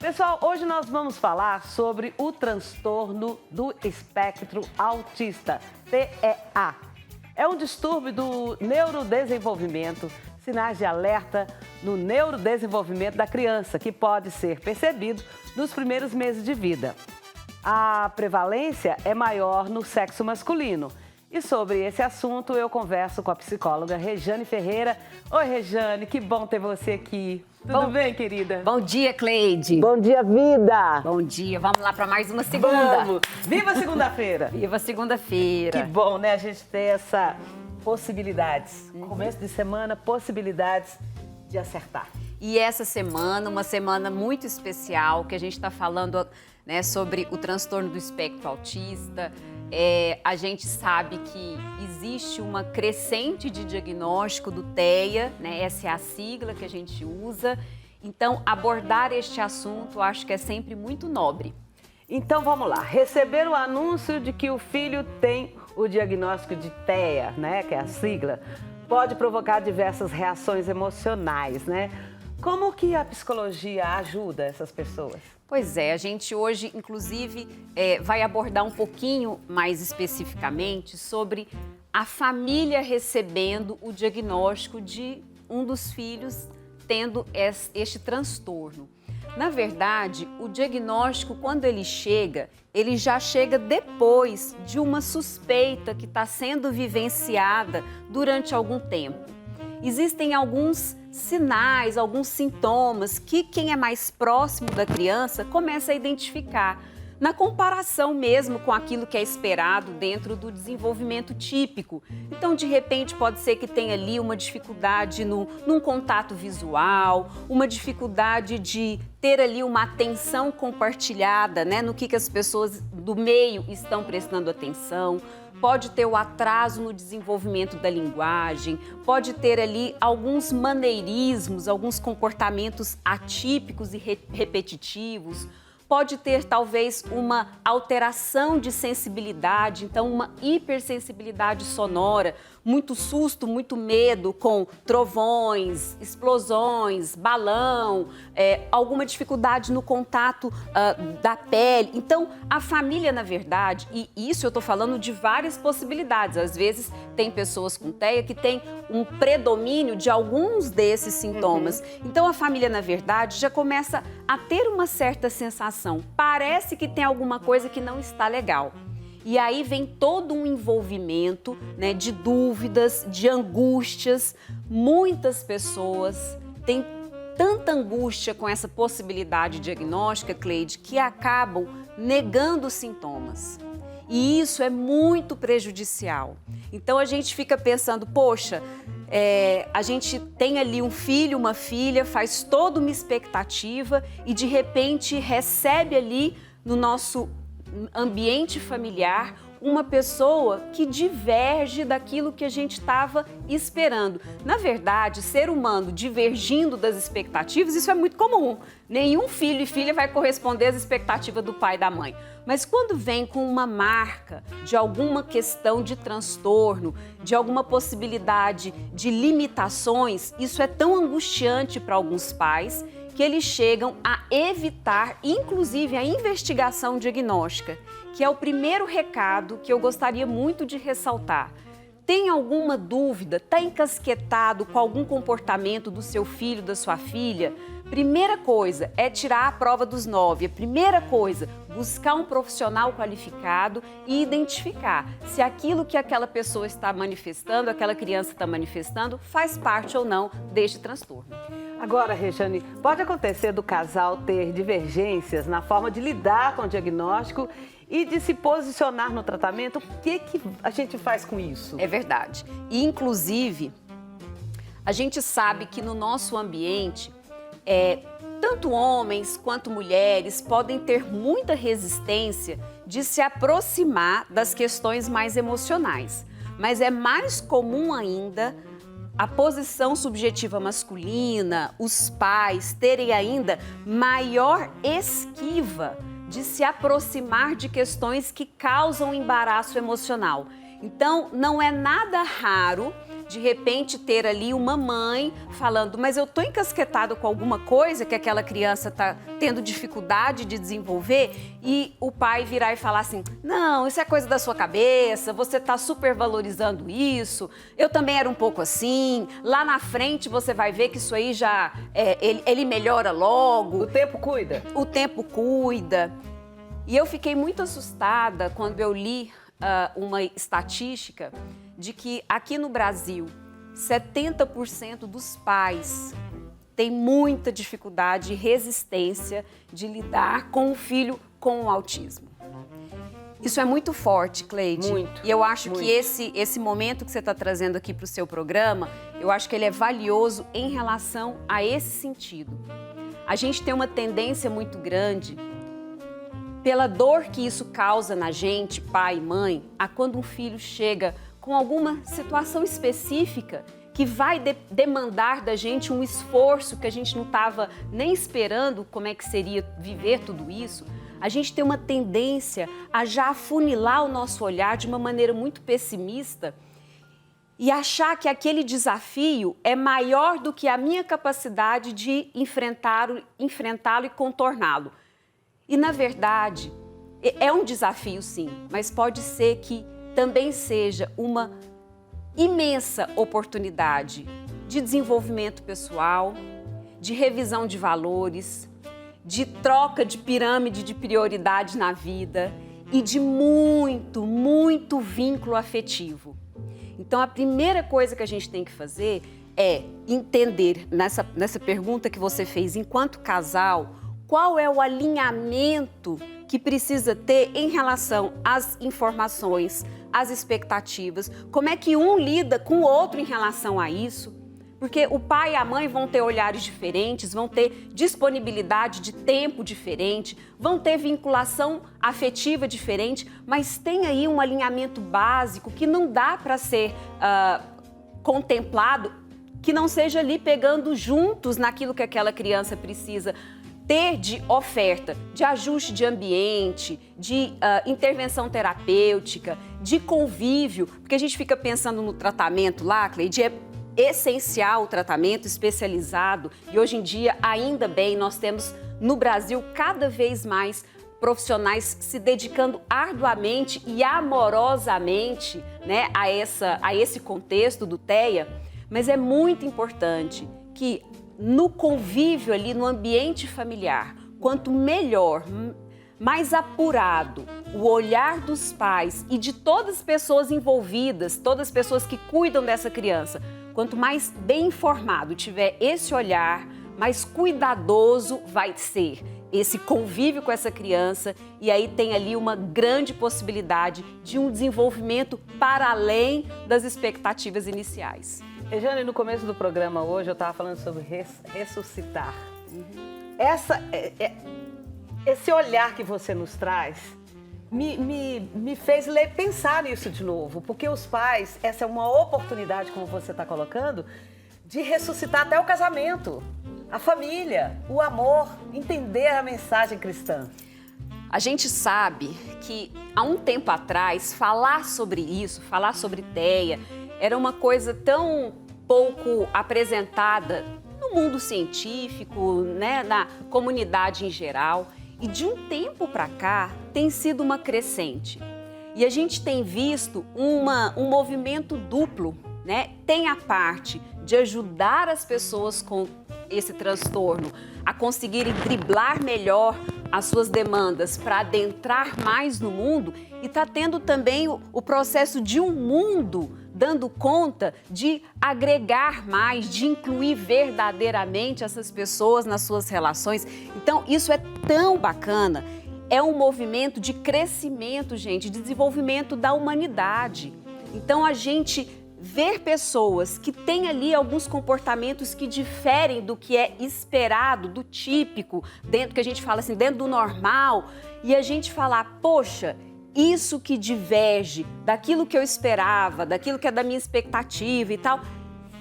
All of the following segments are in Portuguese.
Pessoal, hoje nós vamos falar sobre o transtorno do espectro autista, TEA. É um distúrbio do neurodesenvolvimento, sinais de alerta no neurodesenvolvimento da criança, que pode ser percebido nos primeiros meses de vida. A prevalência é maior no sexo masculino. E sobre esse assunto eu converso com a psicóloga Rejane Ferreira. Oi, Rejane, que bom ter você aqui. Tudo bem, querida? Bom dia, Cleide. Bom dia, vida! Bom dia, vamos lá para mais uma segunda. Vamos! Viva segunda-feira! Viva segunda-feira. Que bom, né, a gente ter essa possibilidades. Começo de semana, possibilidades de acertar. E essa semana, uma semana muito especial, que a gente está falando, né, sobre o transtorno do espectro autista. A gente sabe que existe uma crescente de diagnóstico do TEA, né? Essa é a sigla que a gente usa. Então, abordar este assunto, acho que é sempre muito nobre. Então, vamos lá. Receber o anúncio de que o filho tem o diagnóstico de TEA, né? Que é a sigla, pode provocar diversas reações emocionais, né? Como que a psicologia ajuda essas pessoas? Pois é, a gente hoje, inclusive, vai abordar um pouquinho mais especificamente sobre a família recebendo o diagnóstico de um dos filhos tendo este transtorno. Na verdade, o diagnóstico, quando ele já chega depois de uma suspeita que está sendo vivenciada durante algum tempo. Existem alguns sinais, alguns sintomas que quem é mais próximo da criança começa a identificar, na comparação mesmo com aquilo que é esperado dentro do desenvolvimento típico. Então, de repente, pode ser que tenha ali uma dificuldade num contato visual, uma dificuldade de ter ali uma atenção compartilhada, né, no que as pessoas do meio estão prestando atenção. Pode ter o atraso no desenvolvimento da linguagem, pode ter ali alguns maneirismos, alguns comportamentos atípicos e repetitivos, pode ter talvez uma alteração de sensibilidade, então uma hipersensibilidade sonora, muito susto, muito medo com trovões, explosões, balão, alguma dificuldade no contato da pele. Então, a família, na verdade, e isso eu estou falando de várias possibilidades. Às vezes, tem pessoas com TEA que têm um predomínio de alguns desses sintomas. Então, a família, na verdade, já começa a ter uma certa sensação. Parece que tem alguma coisa que não está legal. E aí vem todo um envolvimento, né, de dúvidas, de angústias. Muitas pessoas têm tanta angústia com essa possibilidade diagnóstica, Cleide, que acabam negando os sintomas. E isso é muito prejudicial. Então a gente fica pensando, poxa, a gente tem ali um filho, uma filha, faz toda uma expectativa e de repente recebe ali no nosso ambiente familiar uma pessoa que diverge daquilo que a gente estava esperando. Na verdade, ser humano divergindo das expectativas, isso é muito comum. Nenhum filho e filha vai corresponder às expectativas do pai e da mãe. Mas quando vem com uma marca de alguma questão de transtorno, de alguma possibilidade de limitações, isso é tão angustiante para alguns pais que eles chegam a evitar, inclusive, a investigação diagnóstica, que é o primeiro recado que eu gostaria muito de ressaltar. Tem alguma dúvida? Está encasquetado com algum comportamento do seu filho, da sua filha? Primeira coisa é tirar a prova dos 9. A primeira coisa, buscar um profissional qualificado e identificar se aquilo que aquela pessoa está manifestando, aquela criança está manifestando, faz parte ou não deste transtorno. Agora, Rejane, pode acontecer do casal ter divergências na forma de lidar com o diagnóstico e de se posicionar no tratamento? O que a gente faz com isso? É verdade. E, inclusive, a gente sabe que no nosso ambiente, tanto homens quanto mulheres podem ter muita resistência de se aproximar das questões mais emocionais. Mas é mais comum ainda a posição subjetiva masculina, os pais terem ainda maior esquiva de se aproximar de questões que causam embaraço emocional. Então, não é nada raro de repente ter ali uma mãe falando, mas eu tô encasquetado com alguma coisa que aquela criança tá tendo dificuldade de desenvolver, e o pai virar e falar assim, não, isso é coisa da sua cabeça, você tá supervalorizando isso, eu também era um pouco assim, lá na frente você vai ver que isso aí já, ele melhora logo. O tempo cuida. O tempo cuida. E eu fiquei muito assustada quando eu li uma estatística de que aqui no Brasil, 70% dos pais têm muita dificuldade e resistência de lidar com o filho com o autismo. Isso é muito forte, Cleide. Muito. E eu acho muito. que esse momento que você está trazendo aqui para o seu programa, eu acho que ele é valioso em relação a esse sentido. A gente tem uma tendência muito grande, pela dor que isso causa na gente, pai e mãe, a quando um filho chega com alguma situação específica que vai demandar da gente um esforço que a gente não estava nem esperando como é que seria viver tudo isso, a gente tem uma tendência a já afunilar o nosso olhar de uma maneira muito pessimista e achar que aquele desafio é maior do que a minha capacidade de enfrentá-lo e contorná-lo. E, na verdade, é um desafio, sim, mas pode ser que também seja uma imensa oportunidade de desenvolvimento pessoal, de revisão de valores, de troca de pirâmide de prioridade na vida e de muito, muito vínculo afetivo. Então, a primeira coisa que a gente tem que fazer é entender, nessa pergunta que você fez, enquanto casal, qual é o alinhamento que precisa ter em relação às informações, às expectativas, como é que um lida com o outro em relação a isso, porque o pai e a mãe vão ter olhares diferentes, vão ter disponibilidade de tempo diferente, vão ter vinculação afetiva diferente, mas tem aí um alinhamento básico que não dá para ser contemplado, que não seja ali pegando juntos naquilo que aquela criança precisa ter de oferta, de ajuste de ambiente, de intervenção terapêutica, de convívio, porque a gente fica pensando no tratamento lá, Cleide, é essencial o tratamento especializado e hoje em dia, ainda bem, nós temos no Brasil cada vez mais profissionais se dedicando arduamente e amorosamente, né, a esse contexto do TEA, mas é muito importante que no convívio ali, no ambiente familiar, quanto melhor, mais apurado o olhar dos pais e de todas as pessoas envolvidas, todas as pessoas que cuidam dessa criança, quanto mais bem informado tiver esse olhar, mais cuidadoso vai ser esse convívio com essa criança e aí tem ali uma grande possibilidade de um desenvolvimento para além das expectativas iniciais. Rejane, no começo do programa hoje eu estava falando sobre ressuscitar. Esse olhar que você nos traz me fez pensar nisso de novo, porque os pais, essa é uma oportunidade, como você está colocando, de ressuscitar até o casamento, a família, o amor, entender a mensagem cristã. A gente sabe que há um tempo atrás, falar sobre isso, falar sobre TEA, era uma coisa tão pouco apresentada no mundo científico, né, na comunidade em geral. E de um tempo para cá tem sido uma crescente. E a gente tem visto um movimento duplo, né? Tem a parte de ajudar as pessoas com esse transtorno a conseguirem driblar melhor as suas demandas para adentrar mais no mundo e está tendo também o processo de um mundo dando conta de agregar mais, de incluir verdadeiramente essas pessoas nas suas relações. Então, isso é tão bacana. É um movimento de crescimento, gente, de desenvolvimento da humanidade. Então, a gente ver pessoas que têm ali alguns comportamentos que diferem do que é esperado, do típico, dentro que a gente fala assim, dentro do normal, e a gente falar, poxa, isso que diverge daquilo que eu esperava, daquilo que é da minha expectativa e tal,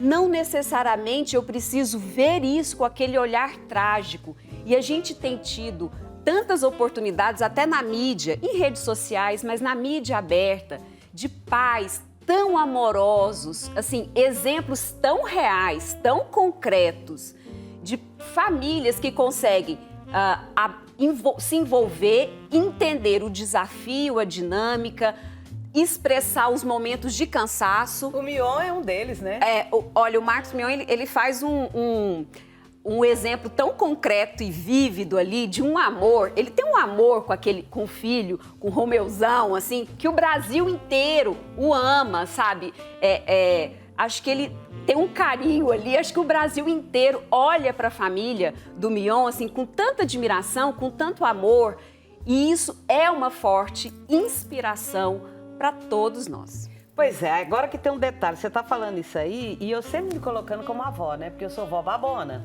não necessariamente eu preciso ver isso com aquele olhar trágico. E a gente tem tido tantas oportunidades, até na mídia, em redes sociais, mas na mídia aberta, de pais tão amorosos, assim, exemplos tão reais, tão concretos de famílias que conseguem se envolver, entender o desafio, a dinâmica, expressar os momentos de cansaço. O Mion é um deles, né? Olha, o Marcos Mion, ele faz um exemplo tão concreto e vívido ali de um amor. Ele tem um amor com o filho, com o Romeuzão, assim, que o Brasil inteiro o ama, sabe? Acho que ele tem um carinho ali, acho que o Brasil inteiro olha para a família do Mion, assim, com tanta admiração, com tanto amor. E isso é uma forte inspiração para todos nós. Pois é, agora que tem um detalhe, você tá falando isso aí e eu sempre me colocando como avó, né? Porque eu sou vó babona.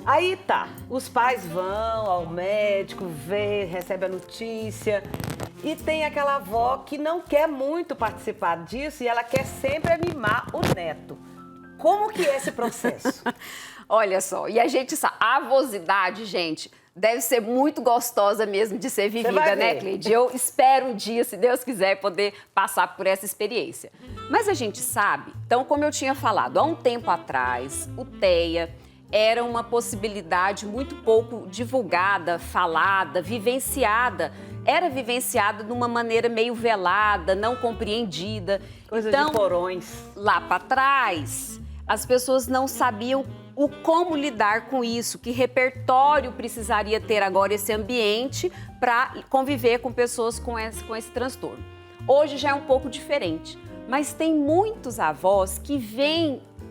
Aí tá, os pais vão ao médico, vê, recebe a notícia e tem aquela avó que não quer muito participar disso e ela quer sempre animar o neto. Como que é esse processo? Olha só, e a gente sabe, a avosidade, gente, deve ser muito gostosa mesmo de ser vivida, né, Cleide? Eu espero um dia, se Deus quiser, poder passar por essa experiência. Mas a gente sabe, então, como eu tinha falado, há um tempo atrás, o TEA era uma possibilidade muito pouco divulgada, falada, vivenciada. Era vivenciada de uma maneira meio velada, não compreendida. Coisa então, de porões. Lá para trás, as pessoas não sabiam como lidar com isso, que repertório precisaria ter agora esse ambiente para conviver com pessoas com esse transtorno. Hoje já é um pouco diferente, mas tem muitos avós que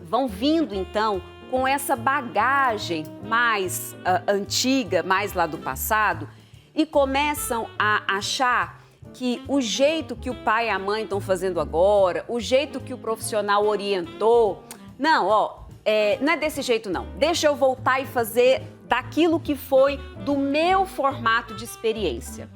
vão vindo então com essa bagagem mais antiga, mais lá do passado, e começam a achar que o jeito que o pai e a mãe estão fazendo agora, o jeito que o profissional orientou, não é desse jeito não. Deixa eu voltar e fazer daquilo que foi do meu formato de experiência.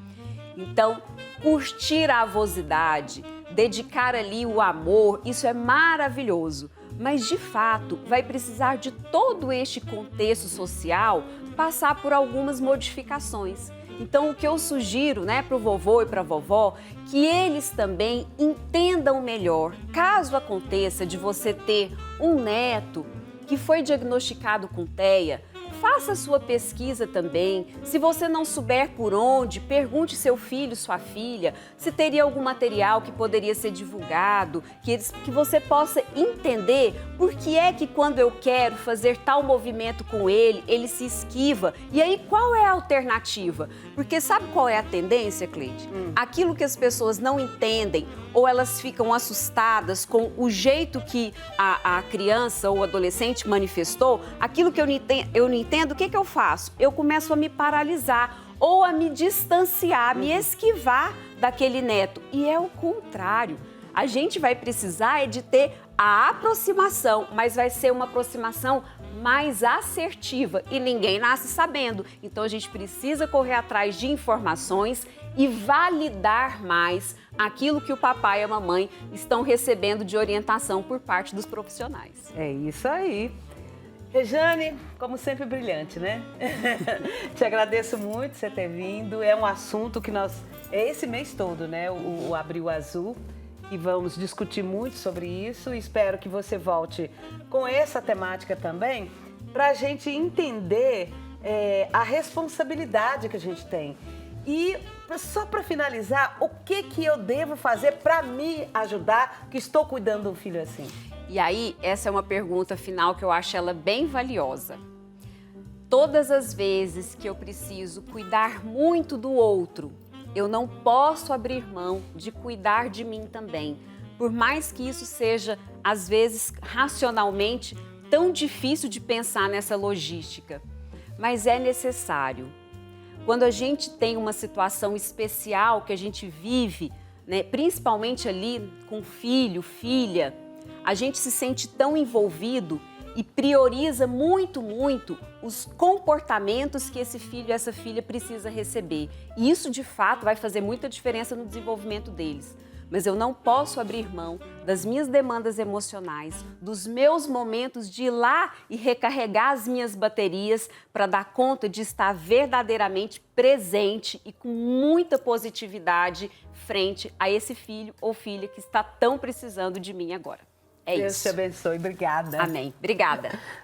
Então, curtir a avosidade, dedicar ali o amor, isso é maravilhoso. Mas, de fato, vai precisar de todo este contexto social passar por algumas modificações. Então, o que eu sugiro, né, para o vovô e para a vovó, que eles também entendam melhor, caso aconteça de você ter um neto que foi diagnosticado com TEA, faça a sua pesquisa também. Se você não souber por onde, pergunte seu filho, sua filha, se teria algum material que poderia ser divulgado, que você possa entender por que é que quando eu quero fazer tal movimento com ele, ele se esquiva. E aí, qual é a alternativa? Porque sabe qual é a tendência, Cleide? Aquilo que as pessoas não entendem ou elas ficam assustadas com o jeito que a criança ou adolescente manifestou, aquilo que eu não entendo, o que eu faço? Eu começo a me paralisar ou a me distanciar, me esquivar daquele neto. E é o contrário. A gente vai precisar de ter a aproximação, mas vai ser uma aproximação mais assertiva e ninguém nasce sabendo. Então a gente precisa correr atrás de informações e validar mais aquilo que o papai e a mamãe estão recebendo de orientação por parte dos profissionais. É isso aí. Rejane, como sempre, brilhante, né? Te agradeço muito por você ter vindo. É um assunto que é esse mês todo, né? O Abril Azul. E vamos discutir muito sobre isso. Espero que você volte com essa temática também, para a gente entender a responsabilidade que a gente tem. E só para finalizar, o que eu devo fazer para me ajudar, que estou cuidando de um filho assim? E aí, essa é uma pergunta final que eu acho ela bem valiosa. Todas as vezes que eu preciso cuidar muito do outro, eu não posso abrir mão de cuidar de mim também. Por mais que isso seja, às vezes, racionalmente, tão difícil de pensar nessa logística. Mas é necessário. Quando a gente tem uma situação especial que a gente vive, né, principalmente ali com filho, filha, a gente se sente tão envolvido e prioriza muito, muito os comportamentos que esse filho e essa filha precisa receber. E isso, de fato, vai fazer muita diferença no desenvolvimento deles. mas eu não posso abrir mão das minhas demandas emocionais, dos meus momentos de ir lá e recarregar as minhas baterias para dar conta de estar verdadeiramente presente e com muita positividade frente a esse filho ou filha que está tão precisando de mim agora. É Deus isso. te abençoe. Obrigada. Amém. Obrigada.